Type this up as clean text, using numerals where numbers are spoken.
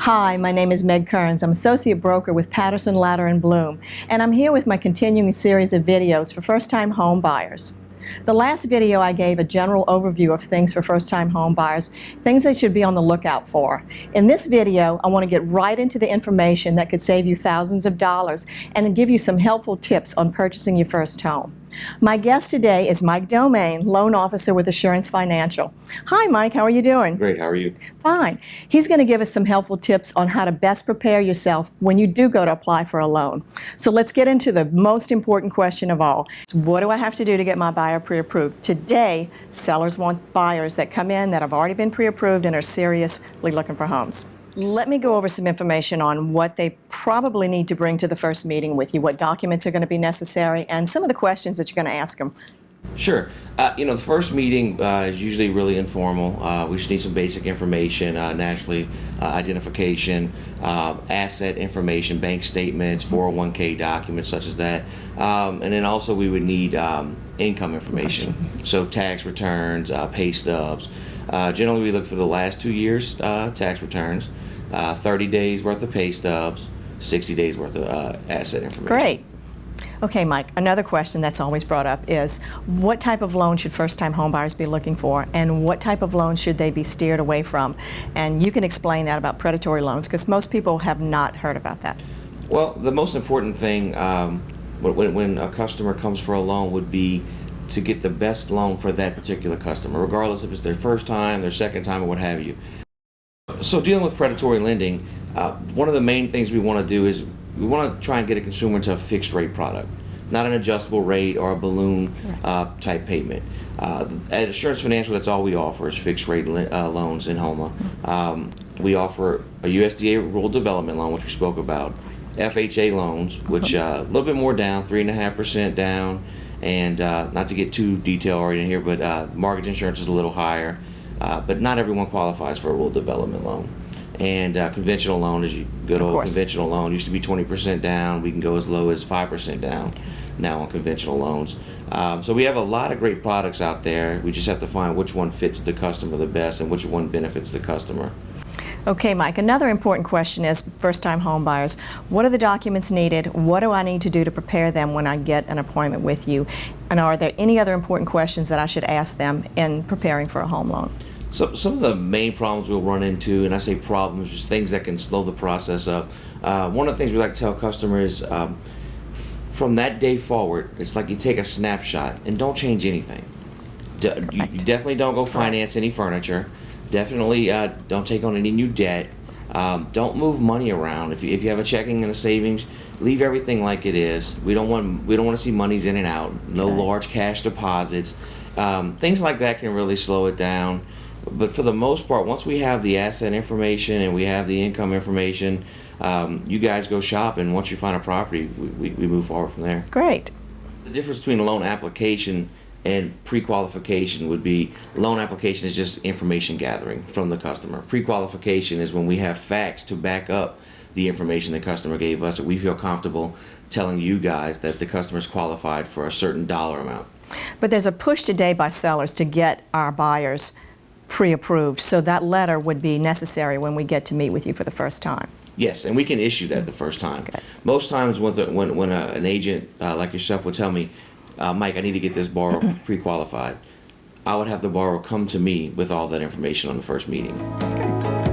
Hi, my name is Meg Kearns. I'm Associate Broker with Patterson, Latter and Blum, and I'm here with my continuing series of videos for first-time home buyers. The last video I gave a general overview of things for first-time home buyers, things they should be on the lookout for. In this video, I want to get right into the information that could save you thousands of dollars and give you some helpful tips on purchasing your first home. My guest today is Mike Domangue, Loan Officer with Assurance Financial. Hi Mike, how are you doing? Great, how are you? Fine. He's going to give us some helpful tips on how to best prepare yourself when you do go to apply for a loan. So let's get into the most important question of all. What do I have to do to get my buyer pre-approved? Today, sellers want buyers that come in that have already been pre-approved and are seriously looking for homes. Let me go over some information on what they probably need to bring to the first meeting with you, what documents are going to be necessary, and some of the questions that you're going to ask them. Sure. The first meeting is usually really informal. We just need some basic information, naturally, identification, asset information, bank statements, 401k documents such as that. And then also we would need income information, so tax returns, pay stubs. Generally we look for the last 2 years tax returns, 30 days worth of pay stubs, 60 days worth of asset information. Great. Okay, Mike, another question that's always brought up is what type of loan should first-time homebuyers be looking for, and what type of loans should they be steered away from? And you can explain that about predatory loans, because most people have not heard about that. Well, the most important thing when a customer comes for a loan would be to get the best loan for that particular customer, regardless if it's their first time, their second time, or what have you. So dealing with predatory lending, one of the main things we want to do is we want to try and get a consumer into a fixed rate product, not an adjustable rate or a balloon type payment. At Assurance Financial, that's all we offer is fixed rate loans in Houma. We offer a USDA rural development loan, which we spoke about, FHA loans, which a little bit more down, 3.5% down, and not to get too detail-oriented here, but mortgage insurance is a little higher, but not everyone qualifies for a rural development loan. And conventional loan is a good old conventional loan. Used to be 20% down. We can go as low as 5% down now on conventional loans. So we have a lot of great products out there. We just have to find which one fits the customer the best and which one benefits the customer. Okay, Mike, another important question is first-time home buyers. What are the documents needed? What do I need to do to prepare them when I get an appointment with you? And are there any other important questions that I should ask them in preparing for a home loan? So some of the main problems we'll run into, and I say problems, just things that can slow the process up. One of the things we like to tell customers is from that day forward, it's like you take a snapshot and don't change anything. You definitely don't go finance any furniture. Definitely don't take on any new debt. Don't move money around. If you have a checking and a savings, leave everything like it is. We don't want to see monies in and out. No large cash deposits. Things like that can really slow it down. But for the most part, once we have the asset information and we have the income information, you guys go shop, and once you find a property, we move forward from there. Great. The difference between a loan application and pre-qualification would be loan application is just information gathering from the customer. Pre-qualification is when we have facts to back up the information the customer gave us, that we feel comfortable telling you guys that the customer is qualified for a certain dollar amount. But there's a push today by sellers to get our buyers pre-approved, so that letter would be necessary when we get to meet with you for the first time. Yes, and we can issue that the first time. Okay. Most times when an agent like yourself would tell me, Mike, I need to get this borrower pre-qualified, I would have the borrower come to me with all that information on the first meeting. Okay.